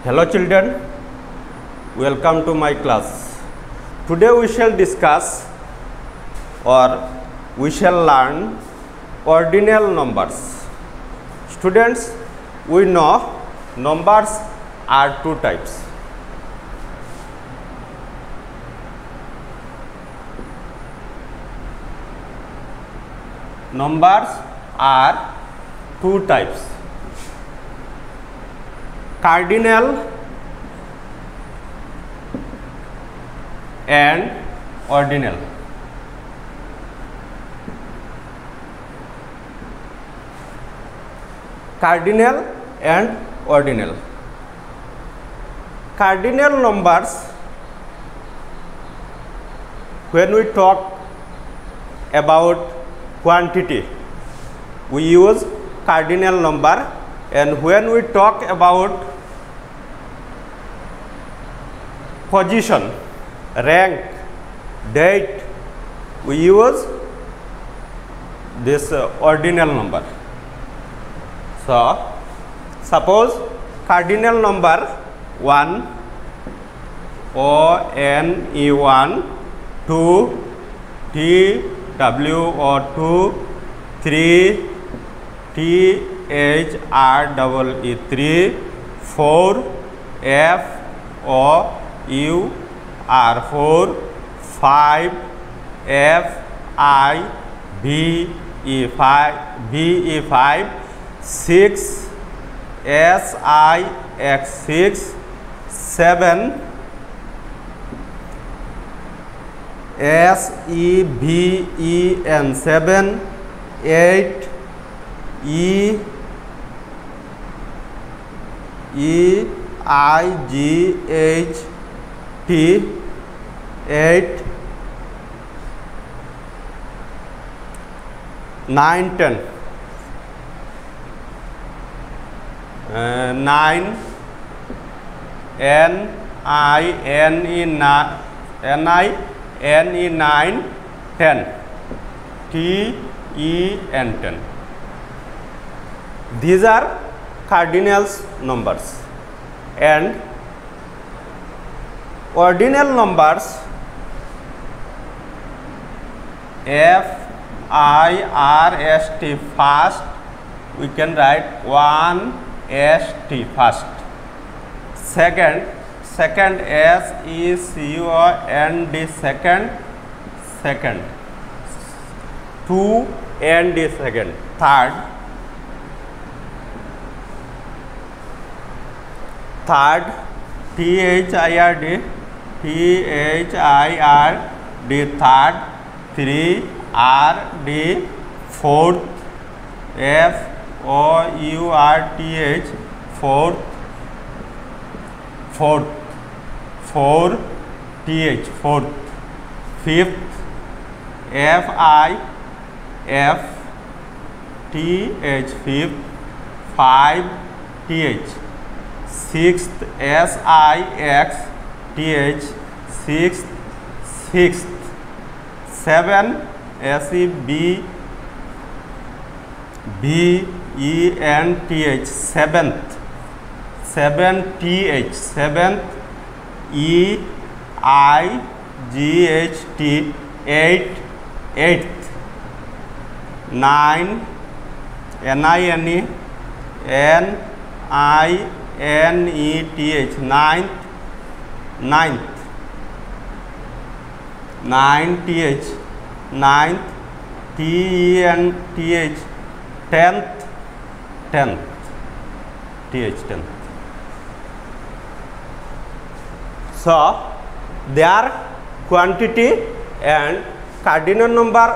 Hello children, welcome to my class. Today we shall discuss or we shall learn ordinal numbers. Students, we know numbers are two types. Numbers are two types: cardinal and ordinal. Cardinal and ordinal. Cardinal numbers, when we talk about quantity, we use cardinal number, and when we talk about position, rank, date, we use this ordinal number. So, suppose cardinal number 1, O-N-E-1, 2, T-W-O-2, 3, T-H-R-E-E-3, 4, F-O-U-R-4, 5, F-I-V-E-5, 6, S-I-X-6, 7, S-E-V-E-N 7, 8, E-I-G-H-T 8, 9, 10, 9, N-I-N-E 9, 10, T-E-N 10. These are cardinals numbers. And ordinal numbers, F-I-R-S-T, first, we can write 1-S-T first. Second, S-E-C-O-N-D, second, 2-N-D, second, third, T-H-I-R-D, third, 3-R-D, fourth, F-O-U-R-T-H, fourth, 4-T-H, fourth, fifth, F-I-F-T-H, fifth, 5-T-H, sixth, S-I-X-T-H, sixth, 7, S-E-B-V-E-N-T-H, seventh, 7-T-H, seventh, E-I-G-H-T, eighth, 9, N-I-N-E, N-I-N-E-T-H, ninth, 9-T-H, ninth, T-E-N-T-H, 10th, T-H, 10th. So, they are quantity and cardinal number.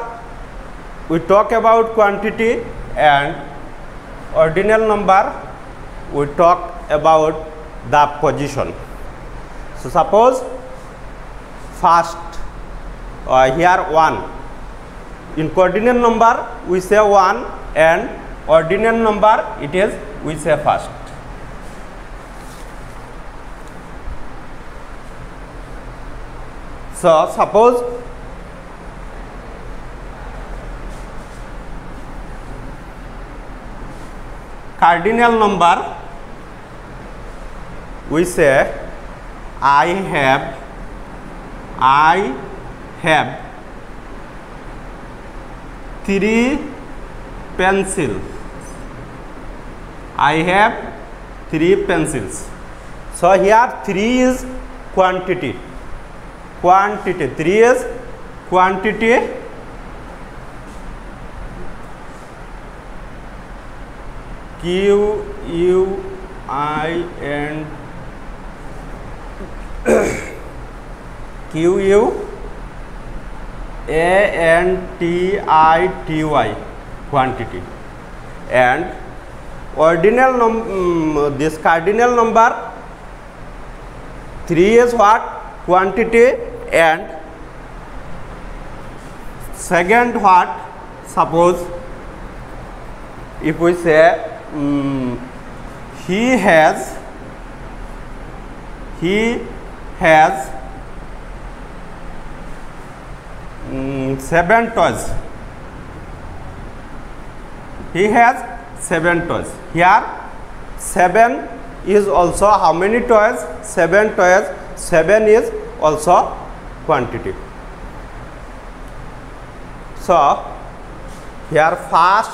We talk about quantity, and ordinal number we talk about the position. So, suppose first here 1. In cardinal number we say 1, and ordinal number it is we say first. So, suppose cardinal number we say I have 3 pencils. I have 3 pencils. So here 3 is quantity. 3 is quantity. Quantity, quantity, and this cardinal number 3 is what? Quantity, and second what? Suppose if we say he has 7 toys. He has 7 toys. Here 7 is also how many toys? 7 toys. 7 is also quantity. So here first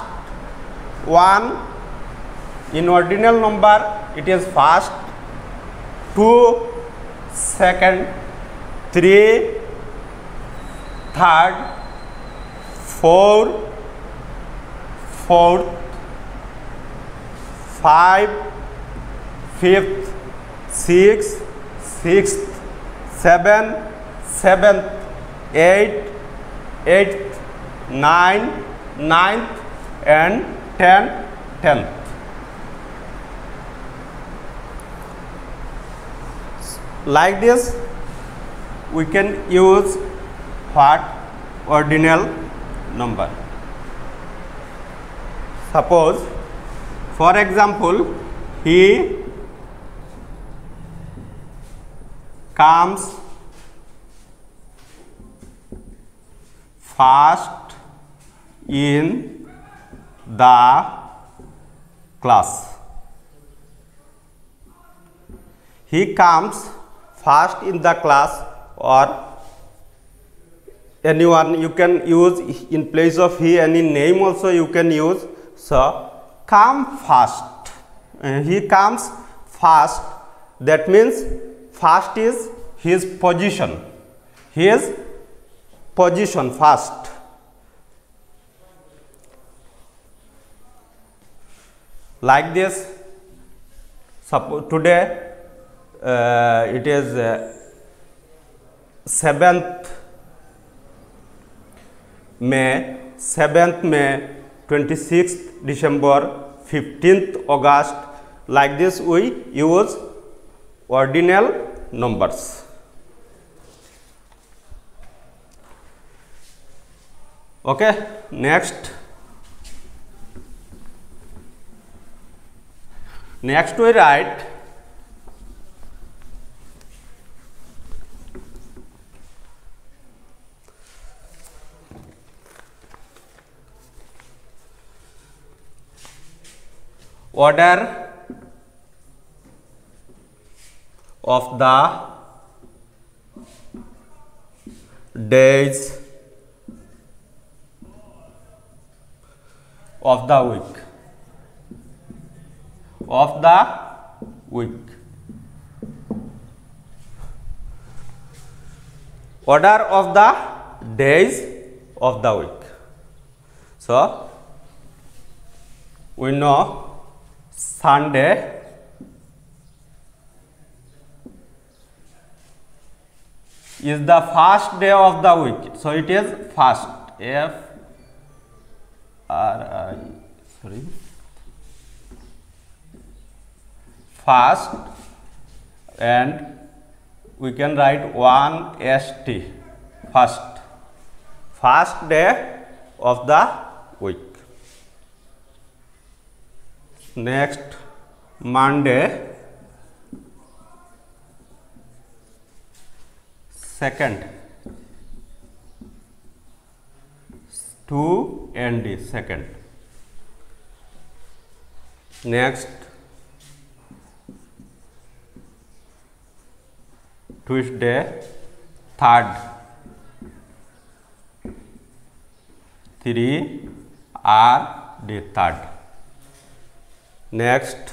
one in ordinal number, it is first, 2 second, 3 third, 4 fourth, 5 fifth, 6 sixth, 7 seventh, 8 eighth, 9 ninth, and 10 10th. Like this we can use what? Ordinal number. Suppose for example he comes first in the class. He comes first in the class, or anyone you can use in place of he, any name also you can use. So come first, he comes first, that means first is his position, his position first. Like this, suppose today it is 7th May, 26th December, 15th August. Like this we use ordinal numbers. Okay, next we write order of the days of the week. Order of the days of the week. So we know Sunday is the first day of the week, so it is first, first, and we can write 1st, first day of the week. Next Monday, second, 2nd, second. Next Tuesday, third, 3 R D, third. Next,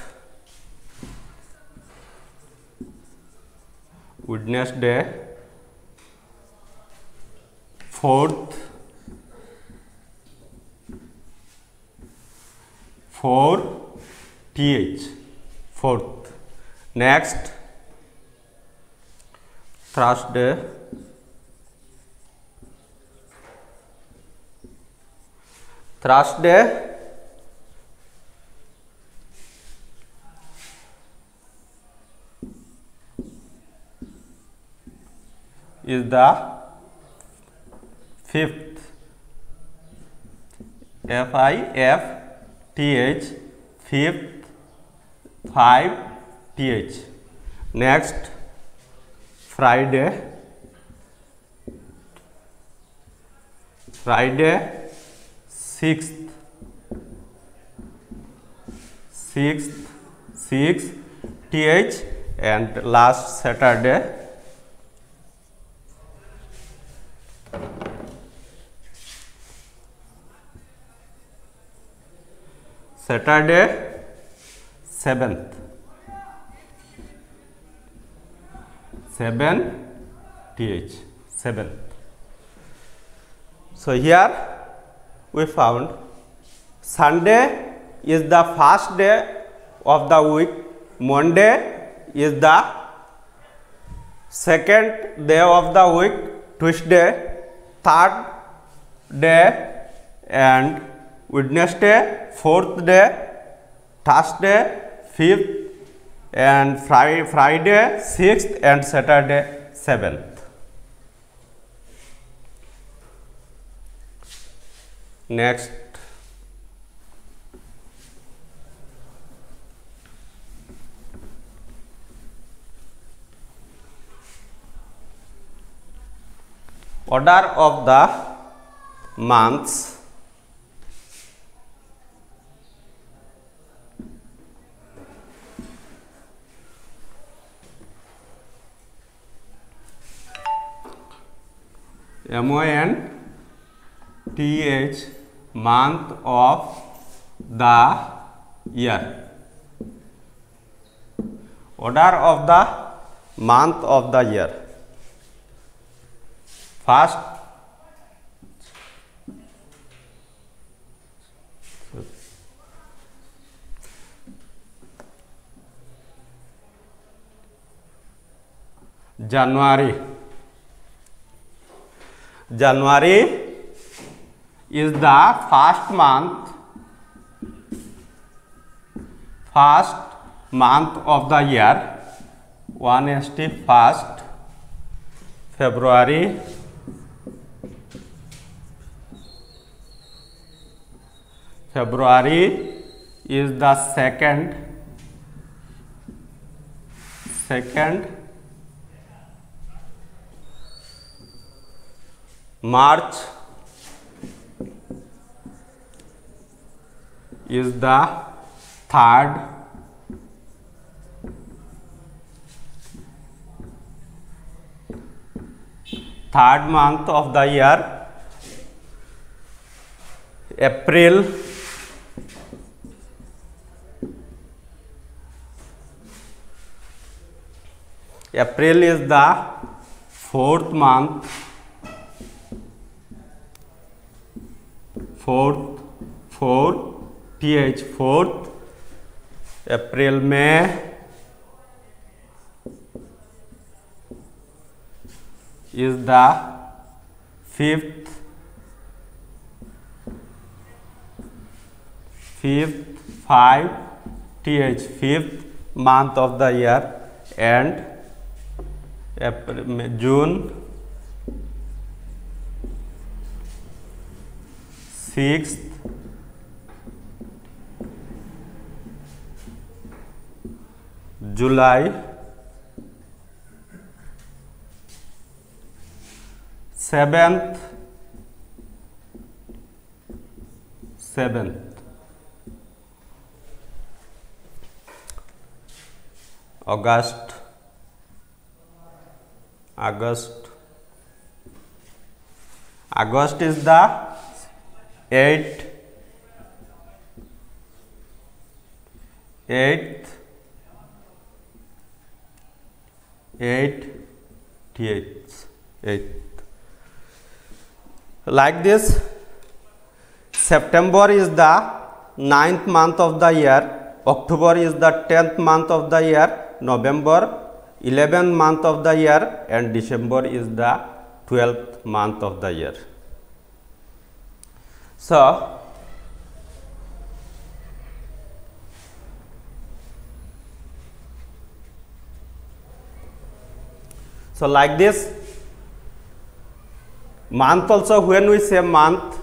Wednesday, fourth, 4 TH, fourth. Next, Thursday, is the fifth, FIFTH, fifth, 5 TH. Next, Friday, sixth, 6 TH, and last Saturday, seventh, 7 TH, seventh. So here we found Sunday is the first day of the week, Monday is the second day of the week, Tuesday third day, and Wednesday fourth day, Thursday fifth, and Friday sixth, and Saturday seventh. Next, order of the months. MONTH, month of the year. Order of the month of the year. First, January. January is the first month of the year. 1st, first. February, is the second. March is the third. Third month of the year. April is the fourth month. Fourth. April, May is the fifth. 5 th, fifth month of the year. And April, June, 6th. July, 7th. August, August. August is the 8th like this. September is the 9th month of the year, October is the 10th month of the year, November 11th month of the year, and December is the 12th month of the year. So like this, month also, when we say month,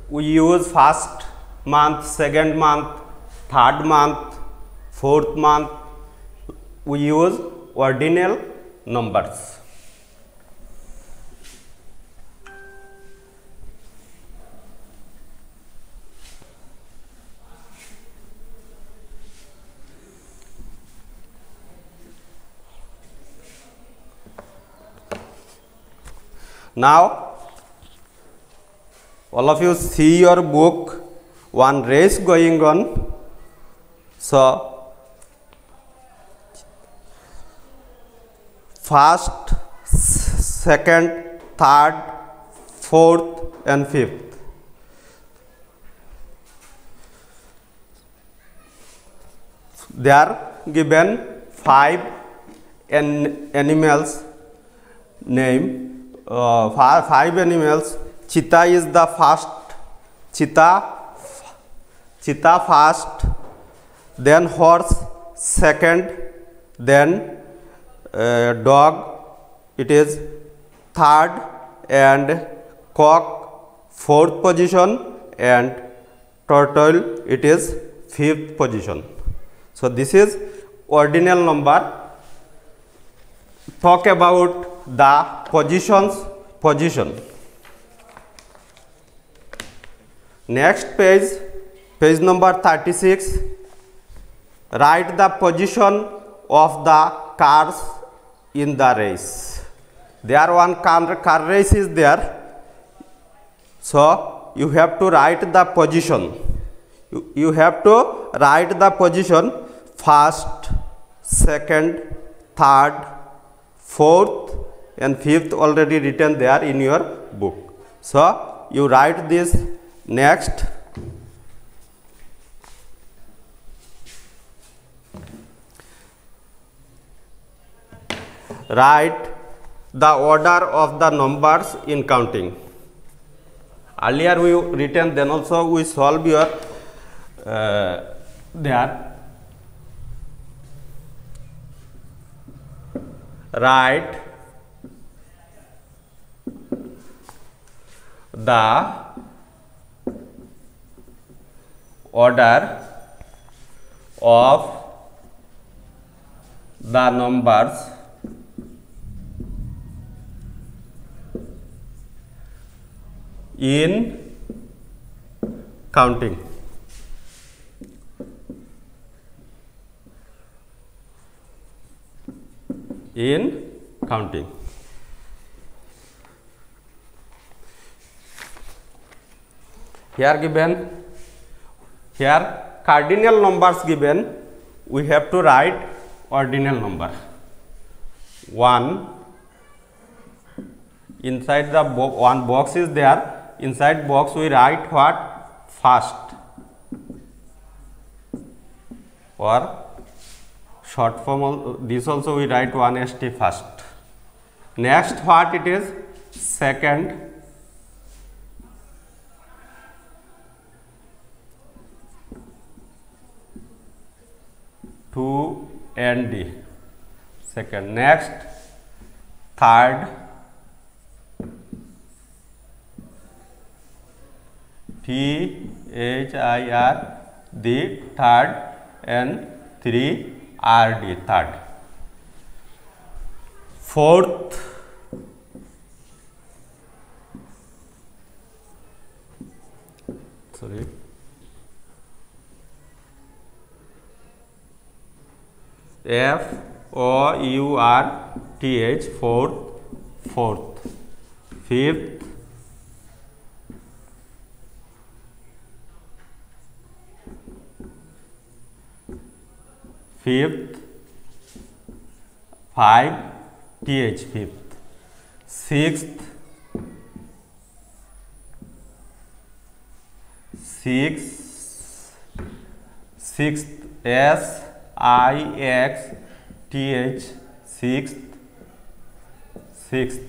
we use first month, second month, third month, fourth month. We use ordinal numbers. Now, all of you see your book, one race going on. So, first, second, third, fourth, and fifth. They are given 5 animals name. 5 animals. Cheetah is the first. Cheetah first, then horse second, then dog it is third, and cock fourth position, and turtle it is fifth position. So this is ordinal number. Talk about the position. Next page, page number 36. Write the position of the cars in the race. There one car race is there. So you have to write the position. You have to write the position first, second, third, fourth, and fifth already written there in your book. So you write this. Next, write the order of the numbers in counting. Earlier we written, then also we solve your there. Write the order of the numbers in counting. In counting. Here given, here cardinal numbers given, we have to write ordinal number. 1, inside the one box is there, inside box we write what? First, or short form, this also we write 1st first. Next, what it is? Second, two and D. Second. Next, third, THIR, the third, and 3 RD, third. Fourth, sorry, FOURTH, fourth. fourth, fifth, fifth, five, th, fifth, sixth, sixth, s, I, x, th, sixth, sixth,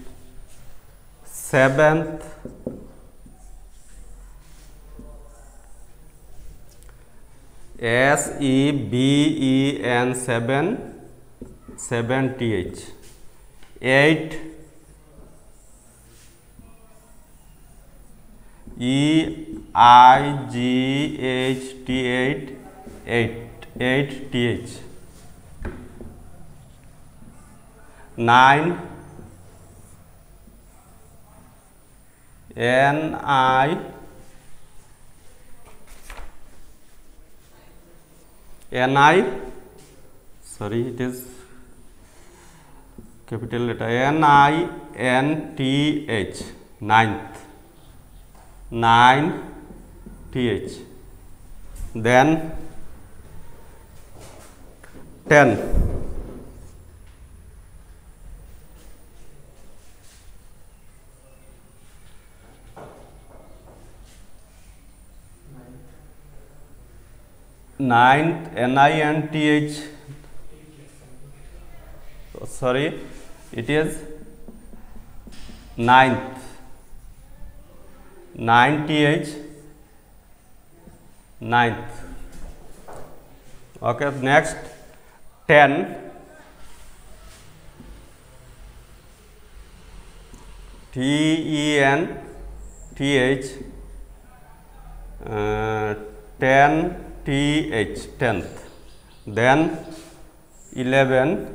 seventh, s, e, b, e, n, seven, th, eight, e, I, g, h, t, eight, th, nine, n, I, sorry, it is capital letter, n, I, n, t, h, ninth, nine, th, then 10, ninth, ninth, sorry, it is ninth, 9th, ninth. Okay, next 10, ten, th, 10, th, tenth, then 11,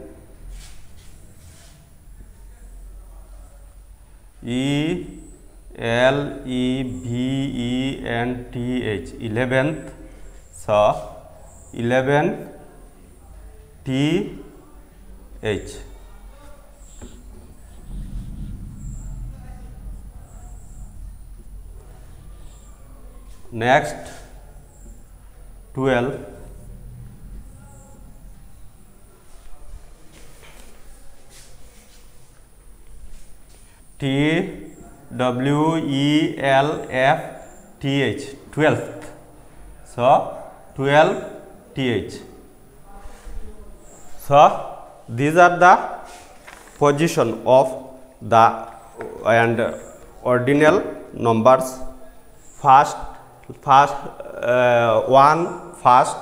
e, l, e, v, e, n, t, h, 11th, so 11, t, h. Next 12, T, W, E, L, F, T, H, 12th. So 12, T, H. So these are the position of the and ordinal numbers. First, one, first,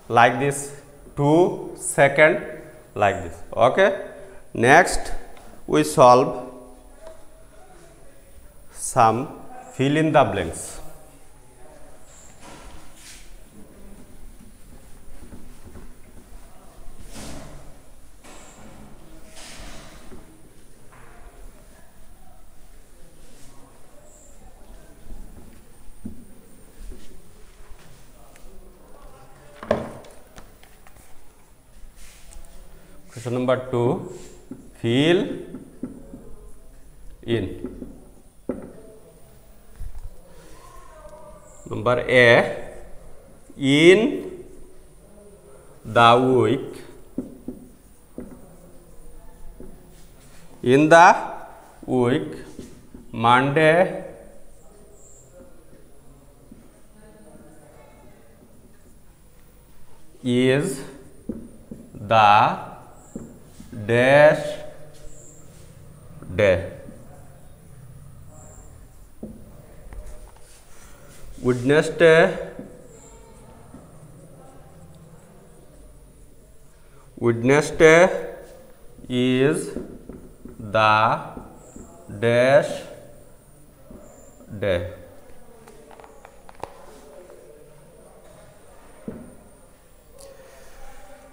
like this, two, second, like this. Okay. Next, we solve some fill in the blanks. Question number 2, fill in. Number A, in the week, Monday, is the dash day. Wednesday is the dash day.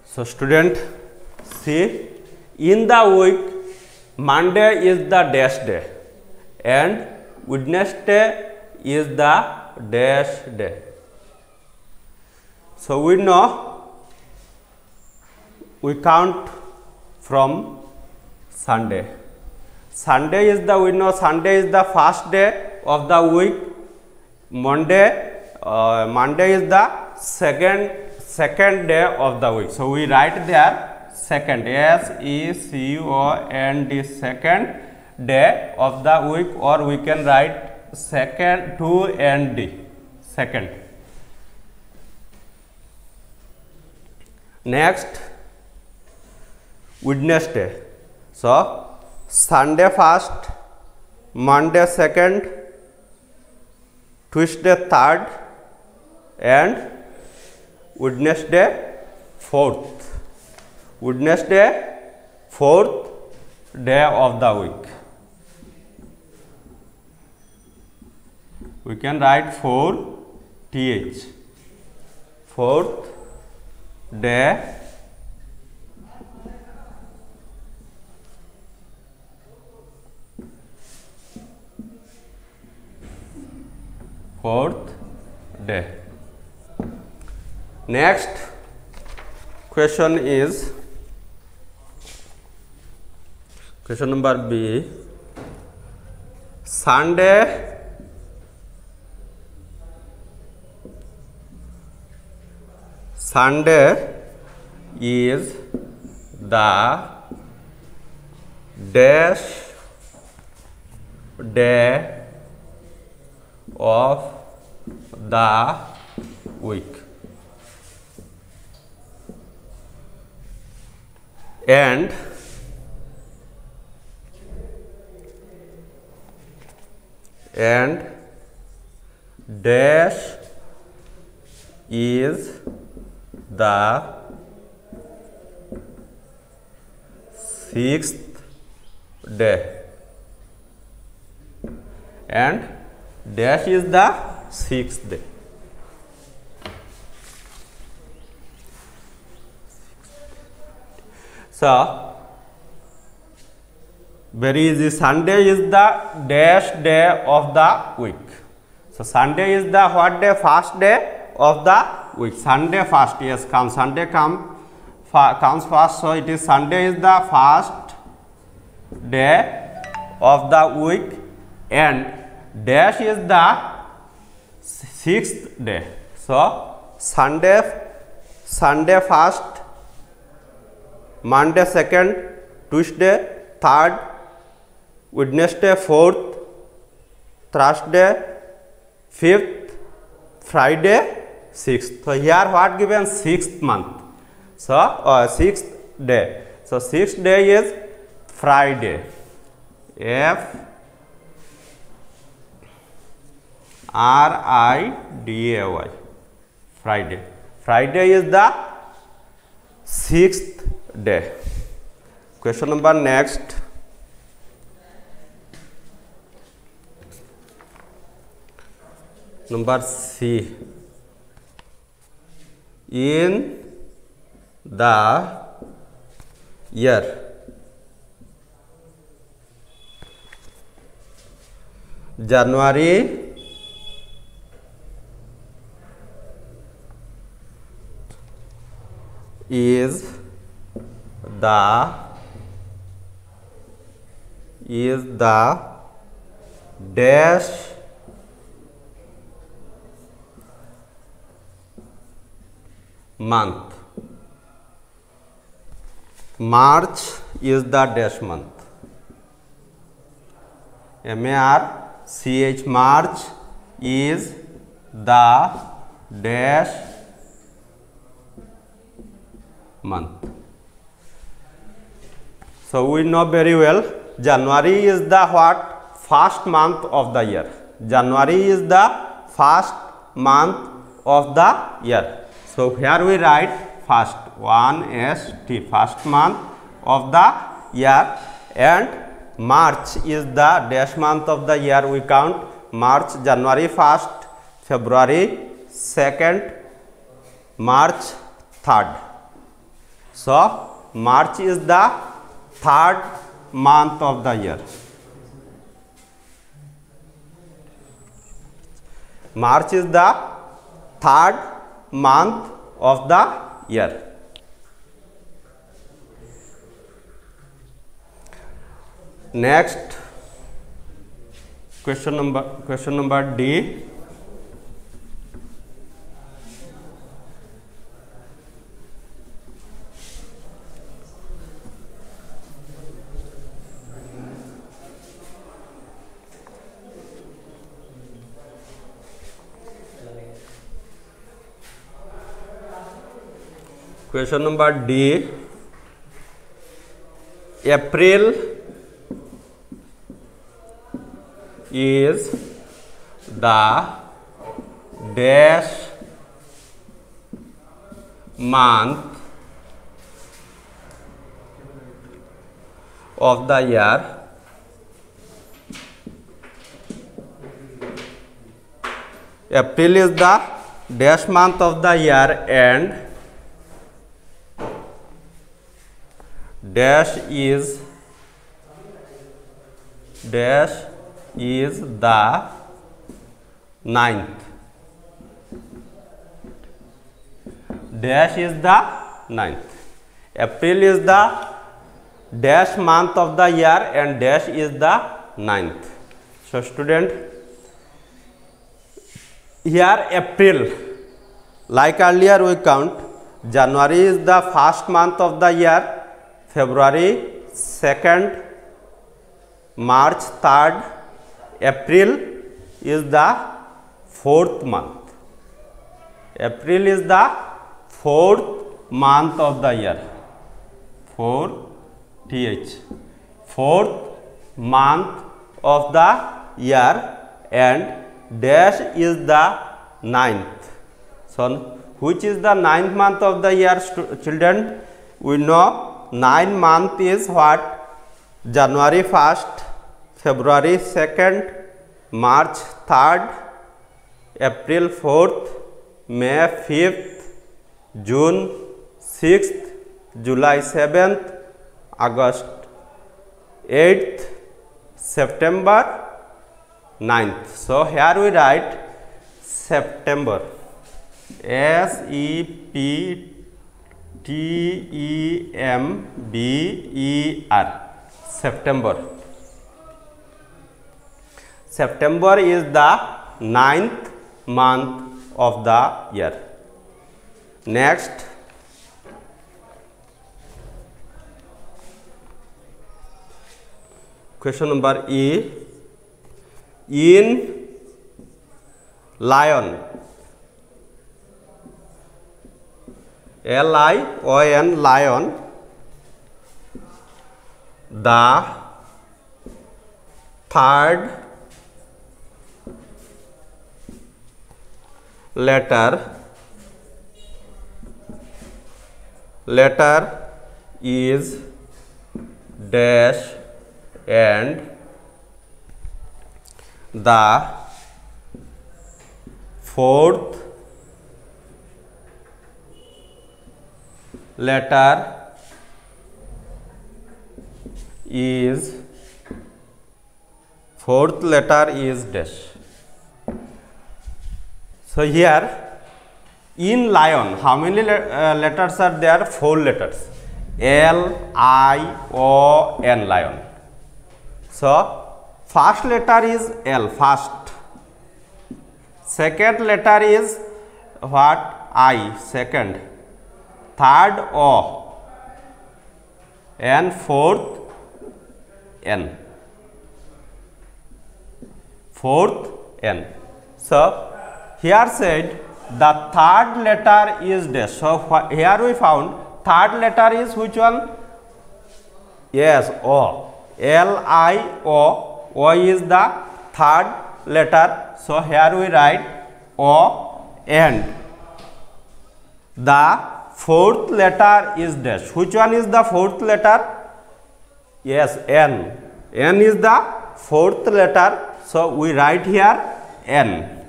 So student, see, in the week Monday is the dash day and Wednesday is the dash day. So we know, we count from Sunday. Sunday is the, we know Sunday is the first day of the week. Monday is the second day of the week. So we write there second, S-E-C-O-N-D, second day of the week, or we can write second, 2-N-D, second. Next, Wednesday. So Sunday first, Monday second, Tuesday third, and Wednesday fourth. Wednesday fourth day of the week. We can write 4th, fourth day Next question is question number B. Sunday is the dash day of the week, and dash is the sixth day, and dash is the sixth day. So very easy. Sunday is the dash day of the week. So Sunday is the what day? First day of the week. Sunday first, yes, comes. Sunday comes first. So it is Sunday is the first day of the week, and dash is the sixth day. So Sunday first, Monday second, Tuesday third, Wednesday fourth, Thursday fifth, Friday sixth. So here what given? Sixth month. So sixth day. So sixth day is Friday. Friday. Friday. Friday is the sixth day. Question number next. Number C. In the year January is the dash month. March is the dash month. MARCH, March is the dash month. So we know very well January is the what? First month of the year. January is the first month of the year. So here we write first, 1st, first month of the year, and March is the dash month of the year. We count March, January 1st, February 2nd, March 3rd. So March is the third month of the year. March is the third month of the year. Next, question number D. Question number D. April is the dash month of the year. April is the dash month of the year and dash is the ninth. Dash is the ninth. April is the dash month of the year and dash is the ninth. So student, here April, like earlier we count, January is the first month of the year, February 2nd, March 3rd, April is the fourth month. April is the fourth month of the year. Fourth month of the year and dash is the ninth. So which is the ninth month of the year, children? We know 9 month is what? January 1st, February 2nd, March 3rd, April 4th, May 5th, June 6th, July 7th, August 8th, September 9th. So here we write September. SEPTEMBER. September. September is the ninth month of the year. Next, question number E. In lion, LION, lion, the third letter is dash and the fourth letter is dash. So here in lion, how many letters are there? 4 letters. LION, lion. So first letter is L, first. Second letter is what? I, second. Third O and fourth N. So here said the third letter is dash. So here we found third letter is which one? Yes, O. LIO. O is the third letter. So here we write O and the fourth letter is dash. Which one is the fourth letter? Yes, N. N is the fourth letter. So we write here N.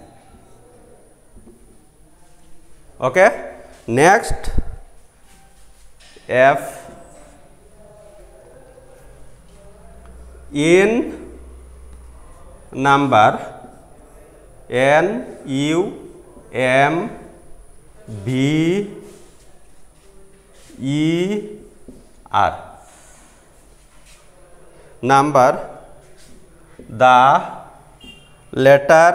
Okay. Next, F. In number, NUMBER. number the letter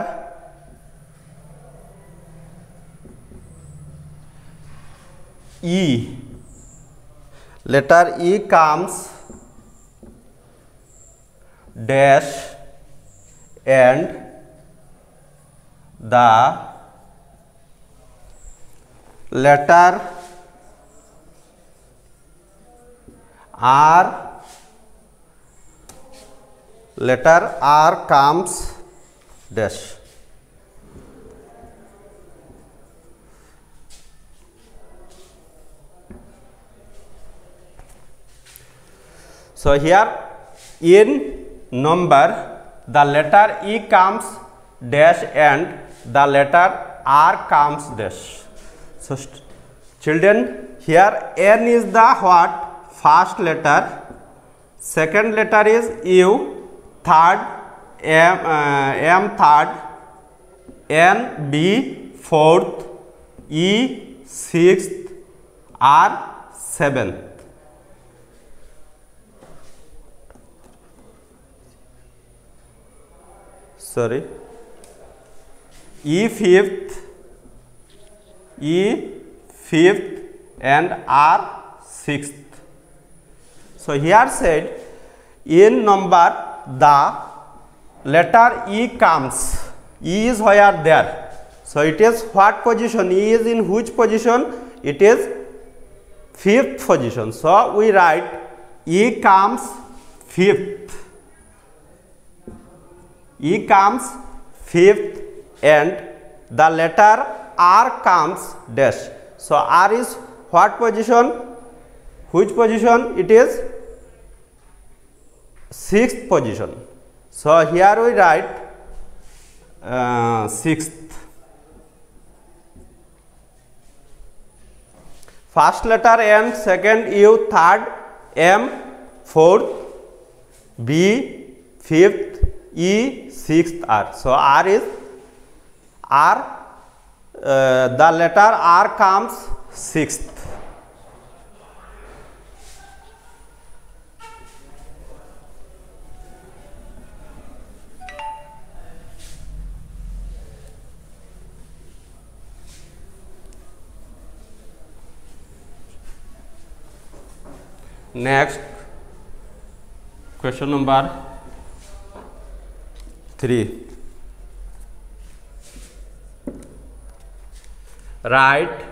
E. Letter E comes dash and the letter R comes dash. So here in number the letter E comes dash and the letter R comes dash. So children, here N is the what? First letter, second letter is U, third M third, N B fourth, E sixth, R seventh. Sorry, E fifth, and R sixth. So here said in number the letter E comes. E is where there. So it is what position? E is in which position? It is fifth position. So we write E comes fifth. E comes fifth and the letter R comes dash. So R is what position? Which position? It is sixth position. So here we write sixth. First letter N, second U, third M, fourth B, fifth E, sixth R. So R is R. The letter R comes sixth. Next, question number 3. Write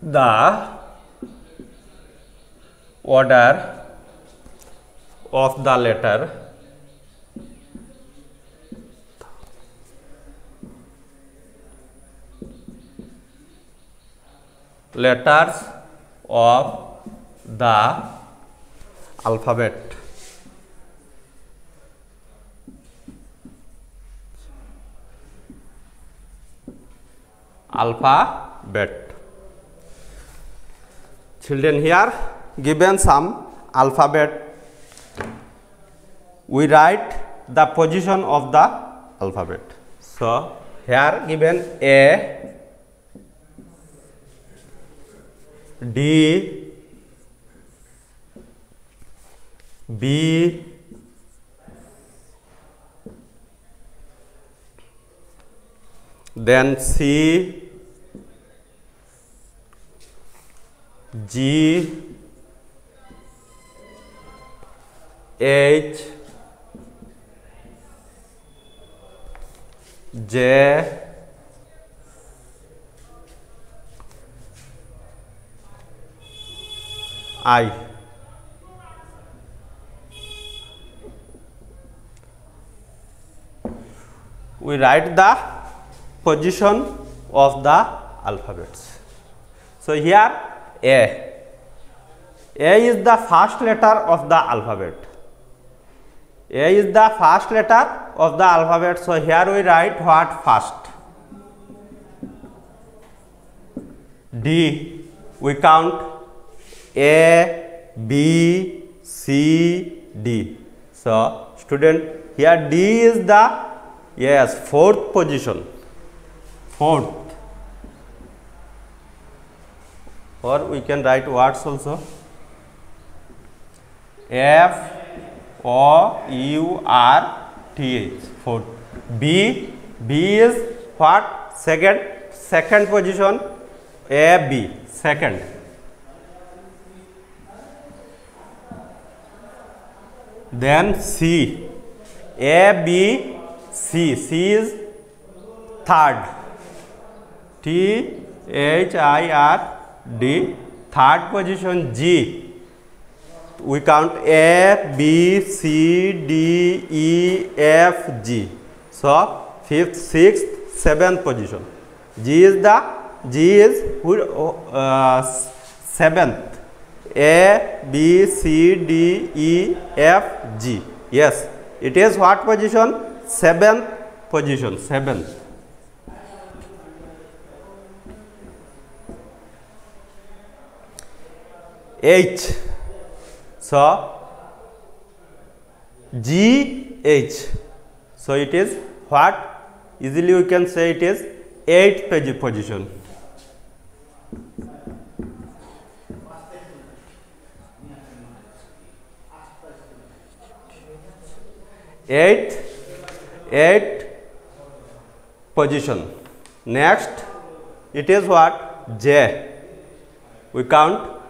the order of the letters of the alphabet. Children, here given some alphabet, we write the position of the alphabet. So here given A, D, B, then C, G, H, J, I. We write the position of the alphabets. So here A is the first letter of the alphabet. A is the first letter of the alphabet. So here we write what first. D, we count A, B, C, D. So student, here D is the fourth position. Fourth. Or we can write words also. F-O-U-R-T-H, fourth. B is what? Second position. A-B, second. Then C, A-B-C, C is third. T-H-I-R-D, third position. G, we count A-B-C-D-E-F-G. So fifth, sixth, seventh position. G is seventh. A-B-C-D-E-F-G. Yes, it is what position? Seventh position. Seventh. H. So G-H. So it is what? Easily we can say it is eighth position. Eighth position. Next, it is what? J. We count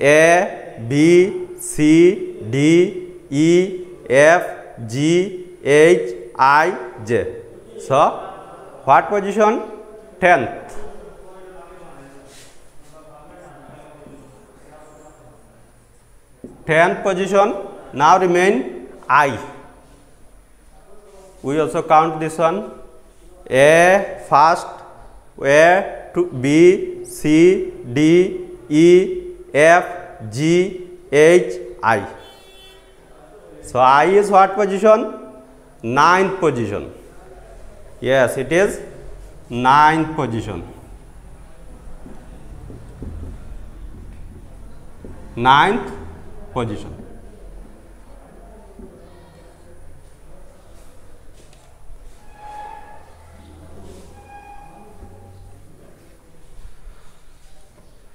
A, B, C, D, E, F, G, H, I, J. So, what position? 10th. Tenth position. Now remain I. We also count this one. A first, A to B, C, D, E, F, G, H, I. So I is what position? Ninth position. Yes, it is ninth position. Ninth position.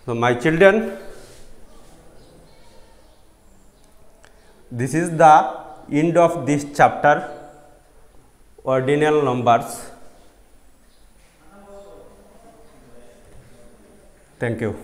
So my children, this is the end of this chapter, ordinal numbers. Thank you.